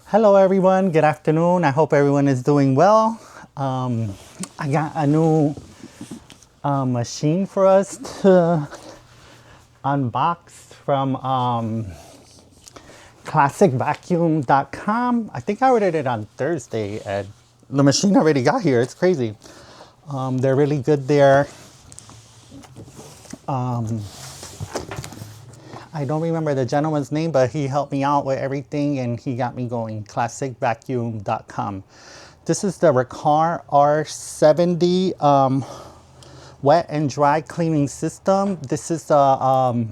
Hello everyone, good afternoon. I hope everyone is doing well. I got a new machine for us to unbox from classicvacuum.com. I think I ordered it on Thursday and the machine already got here. It's crazy. They're really good there. I don't remember the gentleman's name, but he helped me out with everything and he got me going. Classicvacuum.com. This is the Riccar R70 wet and dry cleaning system. This is a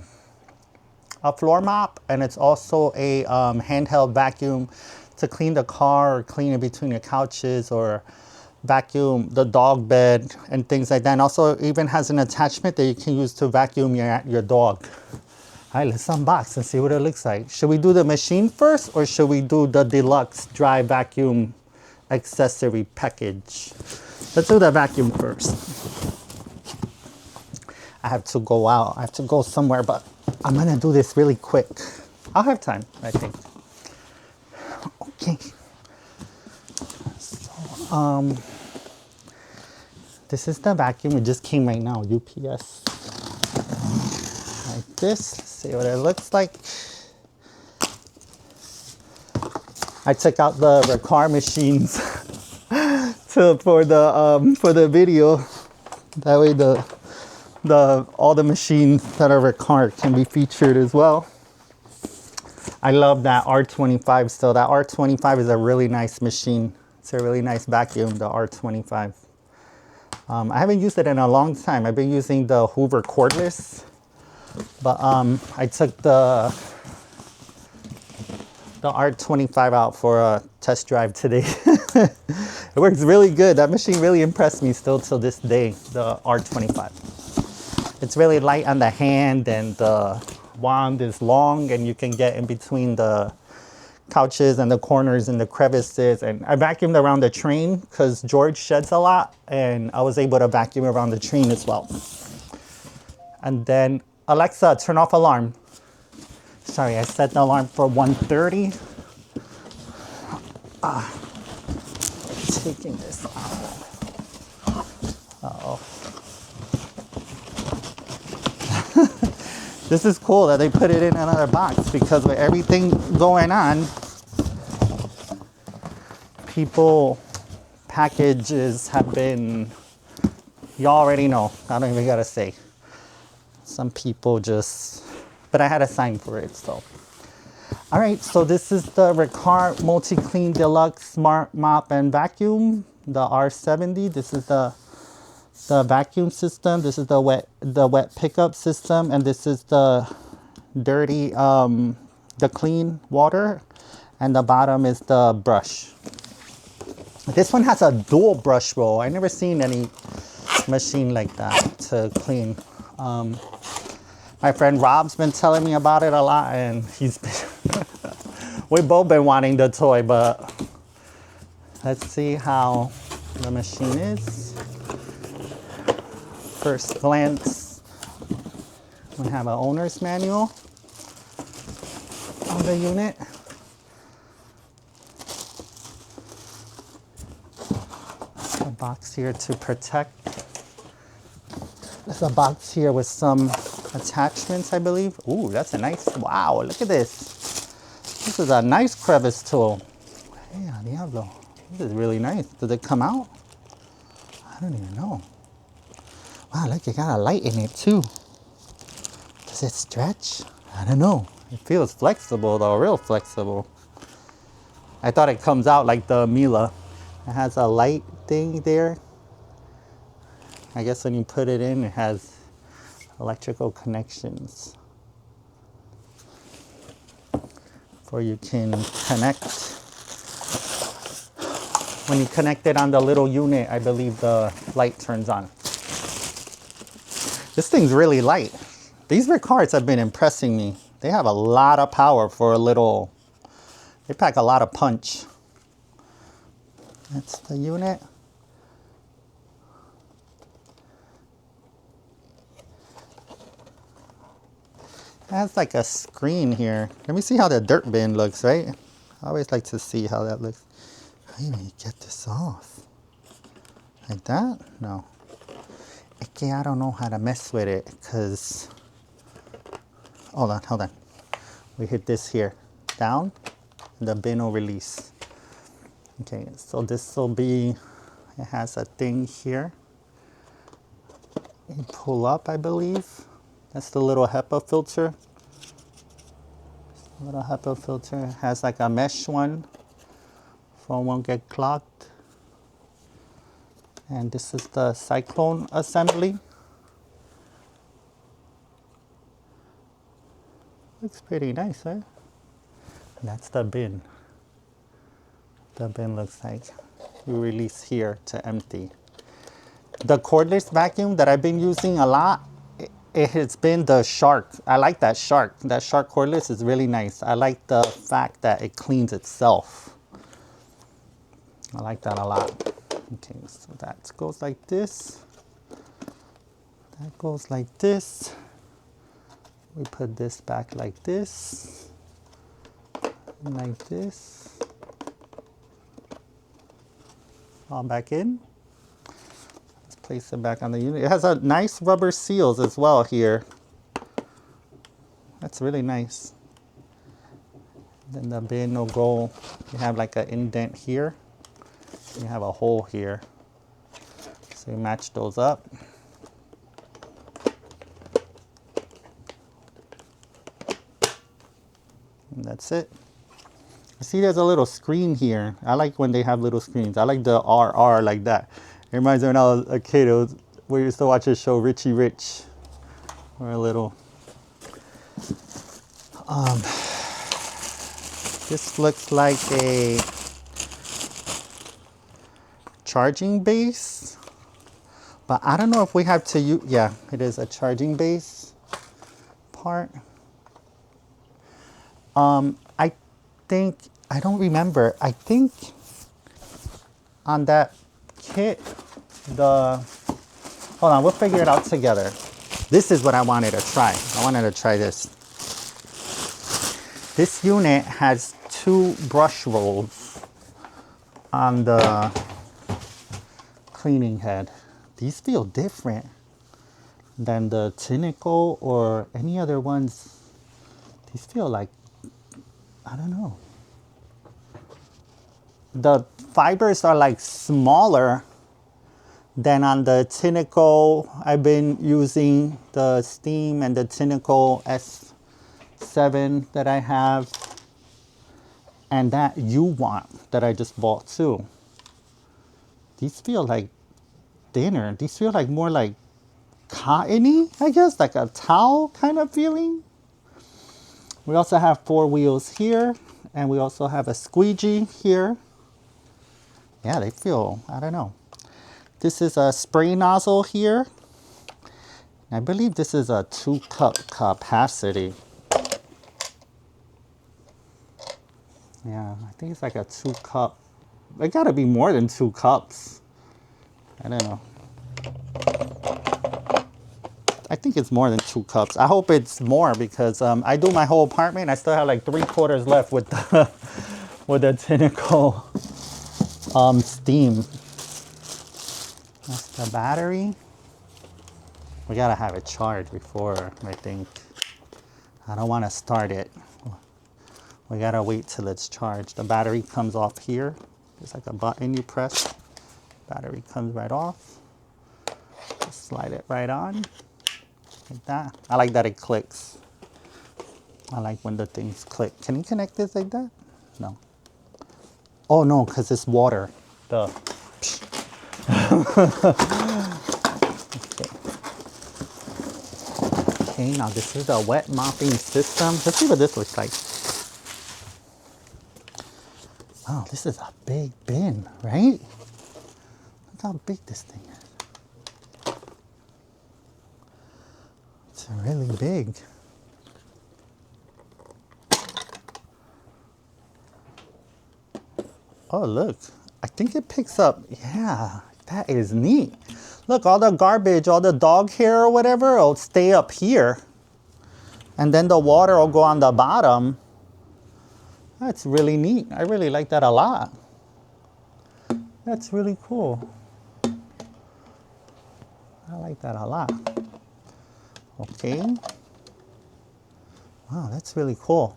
floor mop, and it's also a handheld vacuum to clean the car or clean in between your couches or vacuum the dog bed and things like that. And also it even has an attachment that you can use to vacuum your dog. All right, let's unbox and see what it looks like. Should we do the machine first or should we do the deluxe dry vacuum accessory package? Let's do the vacuum first. I have to go out. I have to go somewhere, but I'm gonna do this really quick. I'll have time, I think. Okay. So, this is the vacuum. It just came right now, UPS. Like this. Let's see what it looks like. I took out the Riccar machines for the video. That way all the machines that are Riccar can be featured as well. I love that R25 still. That R25 is a really nice machine. It's a really nice vacuum, the R25. I haven't used it in a long time. I've been using the Hoover Cordless, but I took the R25 out for a test drive today. It works really good. That machine really impressed me still till this day, the R25. It's really light on the hand and the wand is long and you can get in between the couches and the corners and the crevices. And I vacuumed around the train because George sheds a lot and I was able to vacuum around the train as well. And then Alexa, turn off alarm. Sorry, I set the alarm for 1:30. Taking this out. Uh-oh. This is cool that they put it in another box because with everything going on, packages have been, you already know, I don't even gotta say. Some people just, but I had a sign for it, so. All right, so this is the Riccar Multi-Clean Deluxe Smart Mop and Vacuum, the R70. This is the vacuum system. This is the wet pickup system, and this is the dirty, the clean water, and the bottom is the brush. This one has a dual brush roll. I never seen any machine like that to clean. My friend Rob's been telling me about it a lot, and he's been we've both been wanting the toy, but let's see how the machine is. First glance, we have an owner's manual on the unit. A box here to protect. There's a box here with some attachments, I believe. Ooh, that's a nice, wow, look at this. This is a nice crevice tool. Hey, diablo. This is really nice. Does it come out? I don't even know. Wow, look, it got a light in it too. Does it stretch? I don't know. It feels flexible though, real flexible. I thought it comes out like the Miele. It has a light thing there. I guess when you put it in, it has electrical connections. Or you can connect. When you connect it on the little unit, I believe the light turns on. This thing's really light. These Riccars have been impressing me. They have a lot of power for a little, they pack a lot of punch. That's the unit. It has like a screen here. Let me see how the dirt bin looks, right? I always like to see how that looks. How do you get this off? Like that? No. Es que I don't know how to mess with it because, hold on. We hit this here, down, and the bin will release. Okay, so this will be, it has a thing here. You pull up, I believe. That's the little HEPA filter. Little HEPA filter. It has like a mesh one. Phone won't get clogged. And this is the cyclone assembly. Looks pretty nice, right? And that's the bin. The bin looks like you release here to empty. The cordless vacuum that I've been using a lot, it has been the Shark. I like that Shark. That Shark cordless is really nice. I like the fact that it cleans itself. I like that a lot. Okay, so that goes like this. That goes like this. We put this back like this. And like this. All back in. Place it back on the unit. It has a nice rubber seals as well here. That's really nice. Then the bin will go, you have like an indent here. You have a hole here. So you match those up. And that's it. See, there's a little screen here. I like when they have little screens. I like the RR like that. It reminds me when I was a kid, we used to watch a show, Richie Rich. Or a little. This looks like a charging base. But I don't know if we have to use, yeah, it is a charging base part. I think, I don't remember. I think on that kit, hold on, we'll figure it out together. This is what I wanted to try. I wanted to try this. This unit has 2 brush rolls on the cleaning head. These feel different than the Tinico or any other ones. These feel like, I don't know. The fibers are like smaller than on the Tinico. I've been using the Steam and the Tinico S7 that I have, and that U-Want that I just bought too. These feel like thinner. These feel like more like cottony, I guess, like a towel kind of feeling. We also have 4 wheels here, and we also have a squeegee here. Yeah, they feel, I don't know. This is a spray nozzle here. I believe this is a 2-cup capacity. Yeah, I think it's like a 2-cup. It gotta be more than 2 cups. I don't know. I think it's more than 2 cups. I hope it's more because I do my whole apartment. I still have like 3/4 left with the with the Tinico Steam. That's the battery. We gotta have it charged before, I think. I don't want to start it. We gotta wait till it's charged. The battery comes off here. There's like a button you press. Battery comes right off. Just slide it right on. Like that. I like that it clicks. I like when the things click. Can you connect this like that? No. Oh no, because it's water. Duh. Okay, now this is the wet mopping system. Let's see what this looks like. Wow, this is a big bin, right? Look how big this thing is. It's really big. Oh, look. I think it picks up. Yeah, that is neat. Look, all the garbage, all the dog hair or whatever will stay up here. And then the water will go on the bottom. That's really neat. I really like that a lot. That's really cool. I like that a lot. Okay. Wow, that's really cool.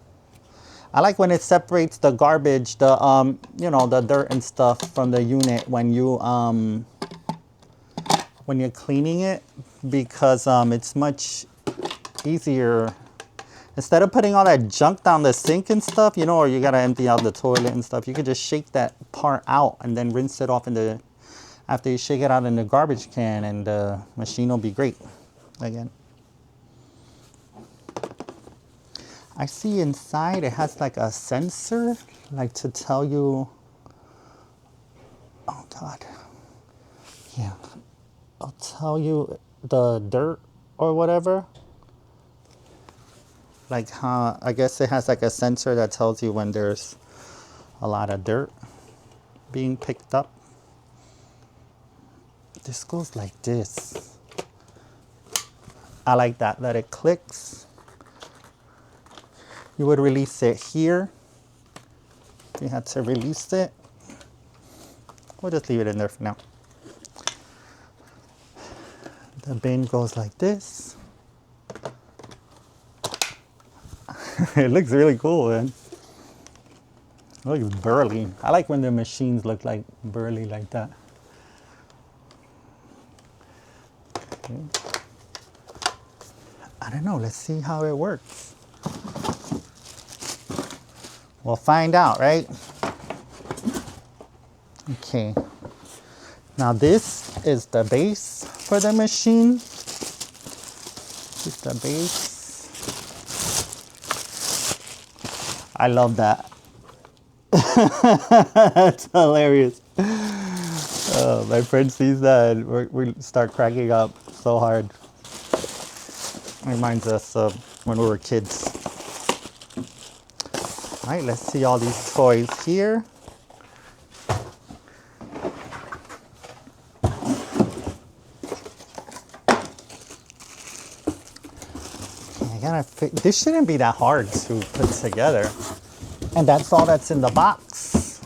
I like when it separates the garbage, the you know, the dirt and stuff from the unit when you're cleaning it, because it's much easier. Instead of putting all that junk down the sink and stuff, you know, or you gotta empty out the toilet and stuff, you could just shake that part out and then rinse it off in the, after you shake it out in the garbage can, and the machine will be great again. I see inside it has like a sensor, like to tell you, oh God, yeah, I'll tell you the dirt or whatever. Like how, I guess it has like a sensor that tells you when there's a lot of dirt being picked up. This goes like this. I like that it clicks. You would release it here. If you had to release it, we'll just leave it in there for now. The bin goes like this. It looks really cool, man. It looks burly. I like when the machines look like burly like that. Okay. I don't know, let's see how it works. We'll find out, right? Okay. Now this is the base for the machine. This is the base. I love that. That's hilarious. My friend sees that and we start cracking up so hard. Reminds us of when we were kids. All right, let's see all these toys here. This shouldn't be that hard to put together. And that's all that's in the box.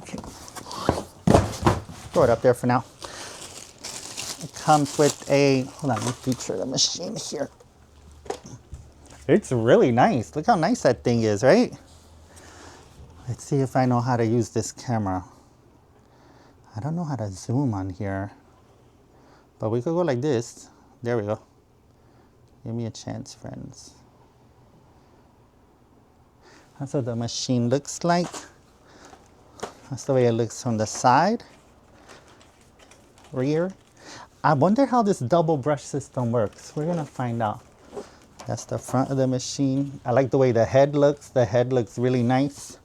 Okay. Throw it up there for now. It comes with a, hold on, let me feature the machine here. It's really nice. Look how nice that thing is, right? Let's see if I know how to use this camera. I don't know how to zoom on here. But we could go like this. There we go. Give me a chance, friends. That's what the machine looks like. That's the way it looks from the side. Rear. I wonder how this double brush system works. We're gonna find out. That's the front of the machine. I like the way the head looks. The head looks really nice.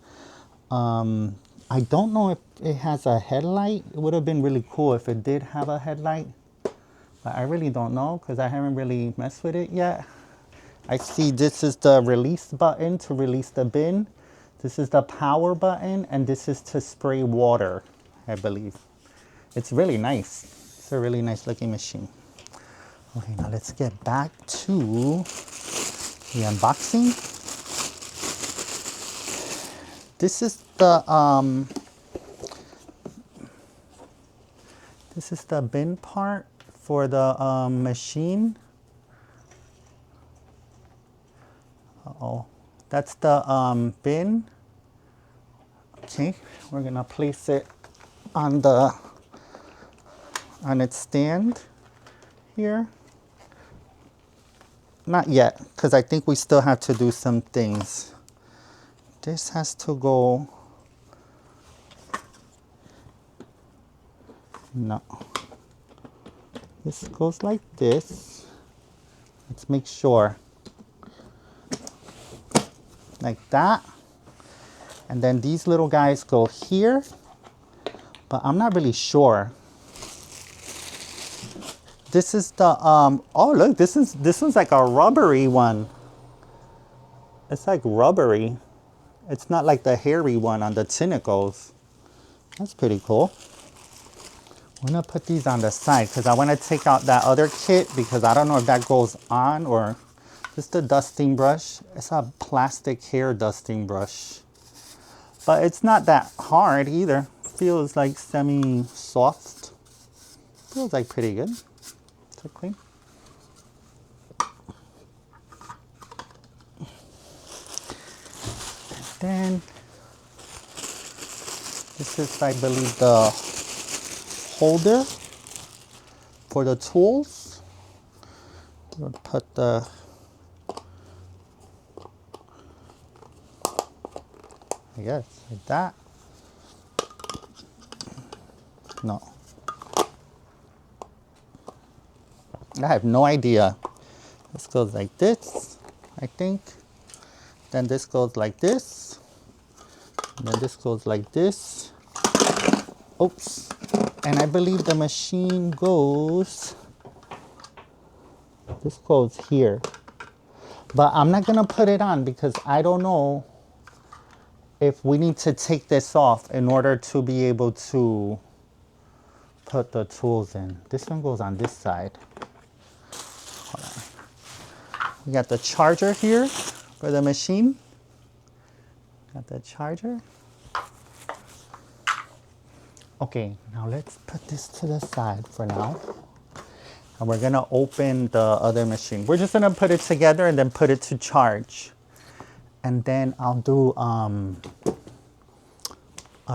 I don't know if it has a headlight. It would have been really cool if it did have a headlight. But I really don't know because I haven't really messed with it yet. I see this is the release button to release the bin. This is the power button, and this is to spray water, I believe. It's really nice. It's a really nice looking machine. Okay, now let's get back to the unboxing. This is the bin part for the machine. Uh-oh. That's the bin. Okay, we're gonna place it on its stand here. Not yet, because I think we still have to do some things. This has to go. No. This goes like this. Let's make sure. Like that. And then these little guys go here. But I'm not really sure. This is the oh look, this one's like a rubbery one. It's like rubbery. It's not like the hairy one on the tentacles. That's pretty cool. I'm gonna put these on the side because I want to take out that other kit because I don't know if that goes on or This is the dusting brush. It's a plastic hair dusting brush. But it's not that hard either. Feels like semi-soft. Feels like pretty good to clean. Then this is, I believe, the holder for the tools. We'll put the I guess like that. No. I have no idea. This goes like this, I think. Then this goes like this. And then this goes like this. Oops. And I believe the machine goes, this goes here. But I'm not gonna put it on because I don't know if we need to take this off in order to be able to put the tools in. This one goes on this side. Hold on. We got the charger here for the machine. Got the charger. Okay, now let's put this to the side for now. And we're gonna open the other machine. We're just gonna put it together and then put it to charge. And then I'll do a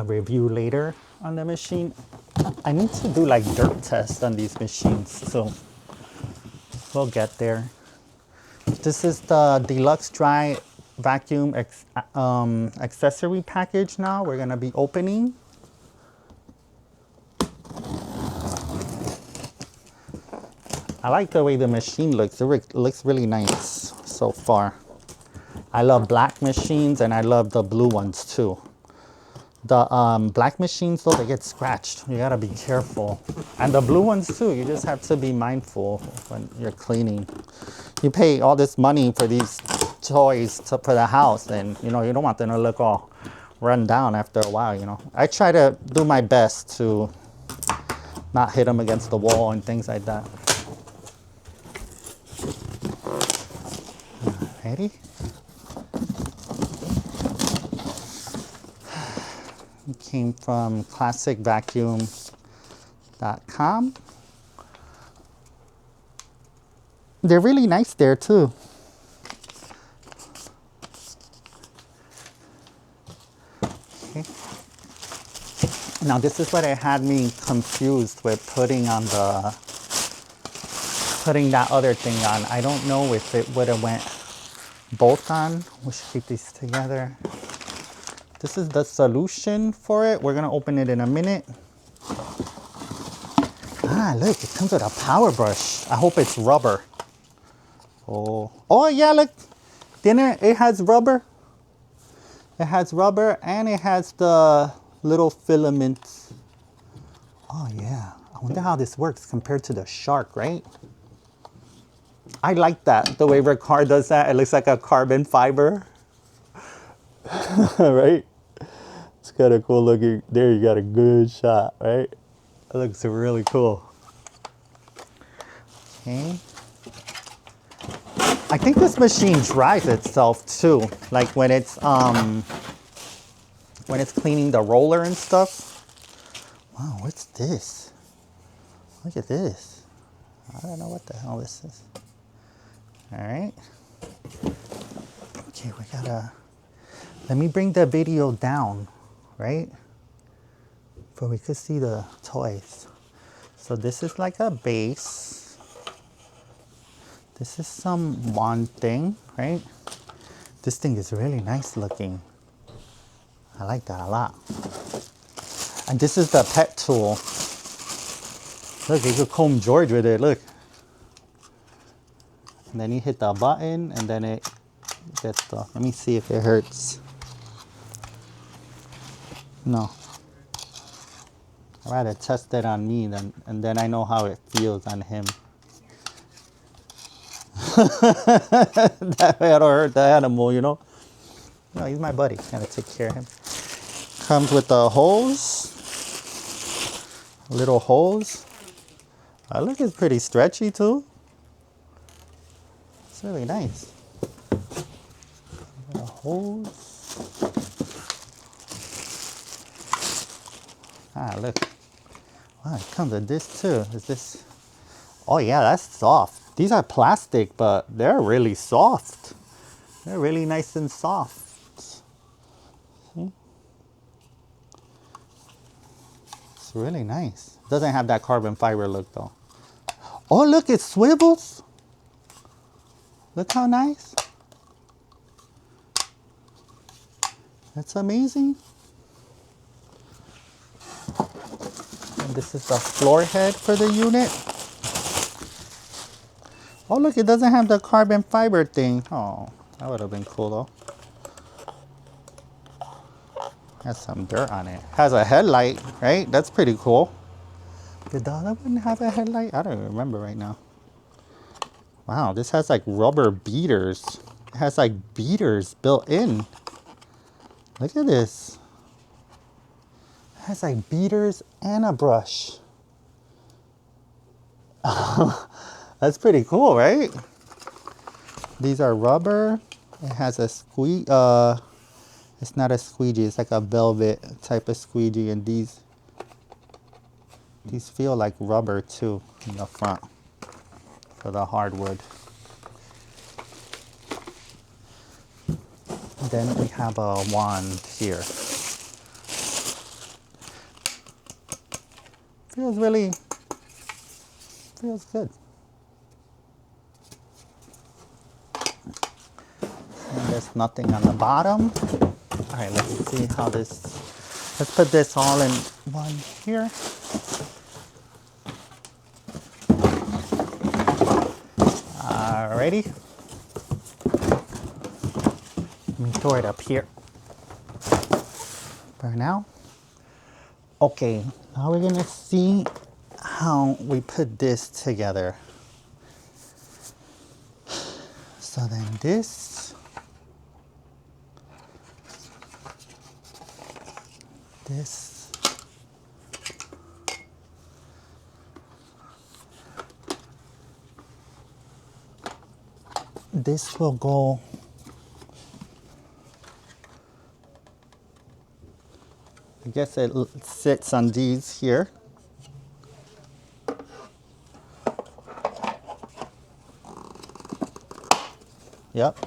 review later on the machine. I need to do like dirt tests on these machines, so we'll get there. This is the deluxe dry vacuum accessory package now we're gonna be opening. I like the way the machine looks. It looks really nice so far. I love black machines and I love the blue ones too. The black machines though, they get scratched. You gotta be careful. And the blue ones too, you just have to be mindful when you're cleaning. You pay all this money for these toys for the house and you know, you don't want them to look all run down after a while, you know. I try to do my best to not hit them against the wall and things like that. Ready? It came from classicvacuum.com. They're really nice there too. Okay. Now this is what it had me confused with putting on putting that other thing on. I don't know if it would have went both on. We should keep these together. This is the solution for it. We're gonna open it in a minute. Ah, look, it comes with a power brush. I hope it's rubber. Oh yeah, look, it has rubber. It has rubber and it has the little filaments. Oh yeah, I wonder how this works compared to the Shark, right? I like that, the way Riccar does that. It looks like a carbon fiber. Right? It's kind of cool looking. There you got a good shot, right? That looks really cool. Okay. I think this machine dries itself too. Like when it's cleaning the roller and stuff. Wow, what's this? Look at this. I don't know what the hell this is. All right. Okay, we gotta, let me bring the video down, right? For we could see the toys. So this is like a base. This is some wand thing, right? This thing is really nice looking. I like that a lot. And this is the pet tool. Look, you could comb George with it, look. And then you hit the button and then it gets the, let me see if it hurts. No. I'd rather test it on me and then I know how it feels on him. That way I don't hurt the animal, you know? No, he's my buddy. Gotta take care of him. Comes with the hose. Little hose. Look, it's pretty stretchy too. It's really nice. hose. Ah, look. Wow, it comes with this too. Is this? Oh yeah, that's soft. These are plastic, but they're really soft. They're really nice and soft. See? It's really nice. Doesn't have that carbon fiber look though. Oh look, it swivels. Look how nice. That's amazing. And this is the floor head for the unit. Oh look, it doesn't have the carbon fiber thing. Oh, that would have been cool though. Has some dirt on it. Has a headlight, right? That's pretty cool. Did the other one have a headlight? I don't remember right now. Wow, this has like rubber beaters. It has like beaters built in. Look at this. It has like beaters and a brush. That's pretty cool, right? These are rubber. It has a squeegee. It's not a squeegee. It's like a velvet type of squeegee, and these feel like rubber too in the front for the hardwood. Then we have a wand here. Feels good. And there's nothing on the bottom. All right, let's see how this, let's put this all in one here. Alrighty. Let me throw it up here for now. Okay, now we're gonna see how we put this together. So then this will go I guess it sits on these here. Yep.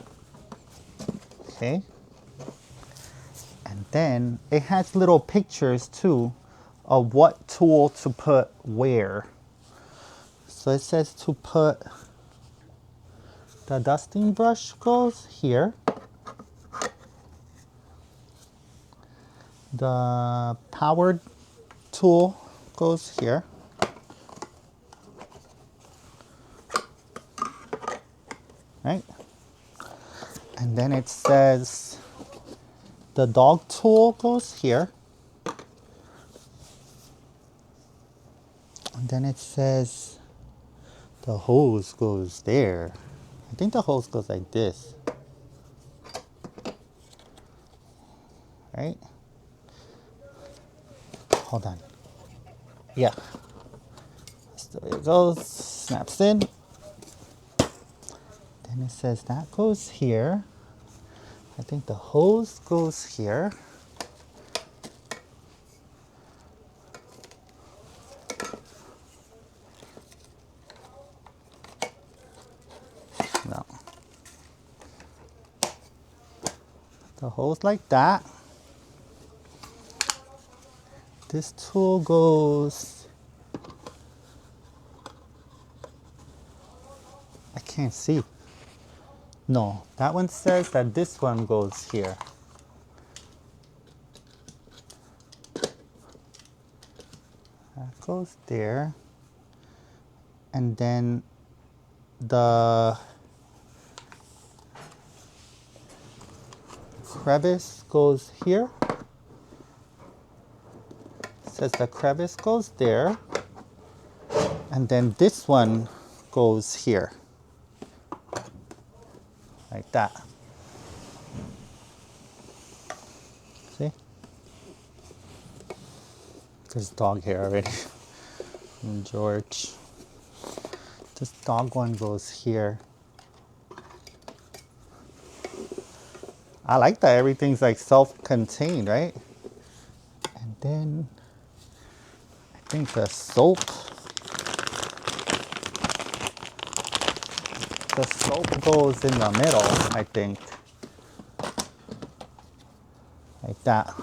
Okay. And then it has little pictures too of what tool to put where. So it says to put the dusting brush goes here. The powered tool goes here. Right? And then it says the dog tool goes here. And then it says the hose goes there. I think the hose goes like this. Right? Hold on. Yeah. So it goes, snaps in. Then it says that goes here. I think the hose goes here. No. The hose like that. This tool goes, I can't see. No, that one says that this one goes here. That goes there. And then the crevice goes here. It says the crevice goes there. And then this one goes here. Like that. See? There's dog hair already. And George. This dog one goes here. I like that everything's like self-contained, right? And then I think the soap goes in the middle, I think. Like that.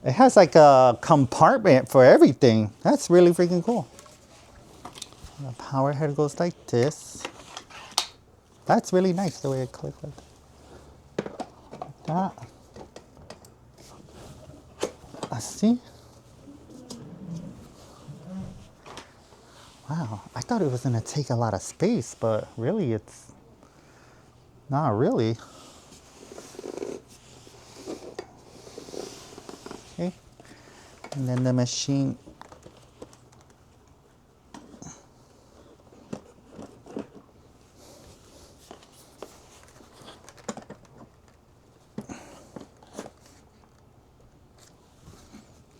It has like a compartment for everything. That's really freaking cool. The power head goes like this. That's really nice the way it clicks like that. I see. Wow, I thought it was gonna take a lot of space, but really it's not really. Okay, and then the machine.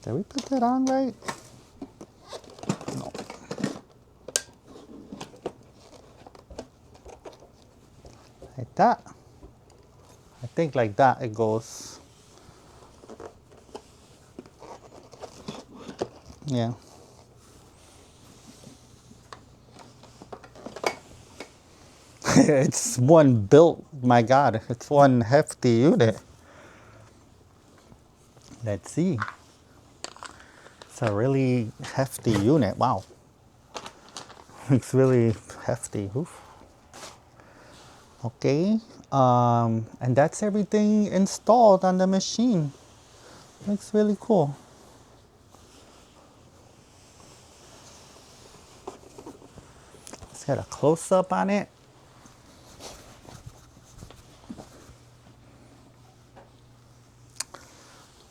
Did we put that on right? No. Like that. I think like that it goes. Yeah. It's one built, my God, it's one hefty unit. Let's see. It's a really hefty unit. Wow. It's really hefty. Oof. Okay. And that's everything installed on the machine. Looks really cool. Let's get a close up on it.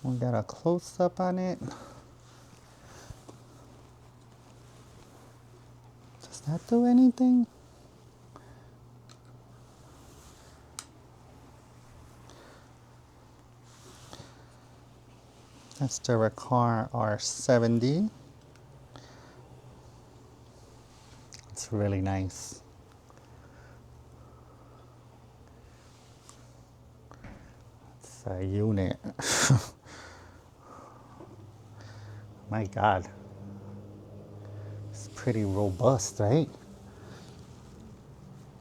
We got a close up on it. Does that do anything? That's the Riccar R70. It's really nice. It's a unit. My God. It's pretty robust, right?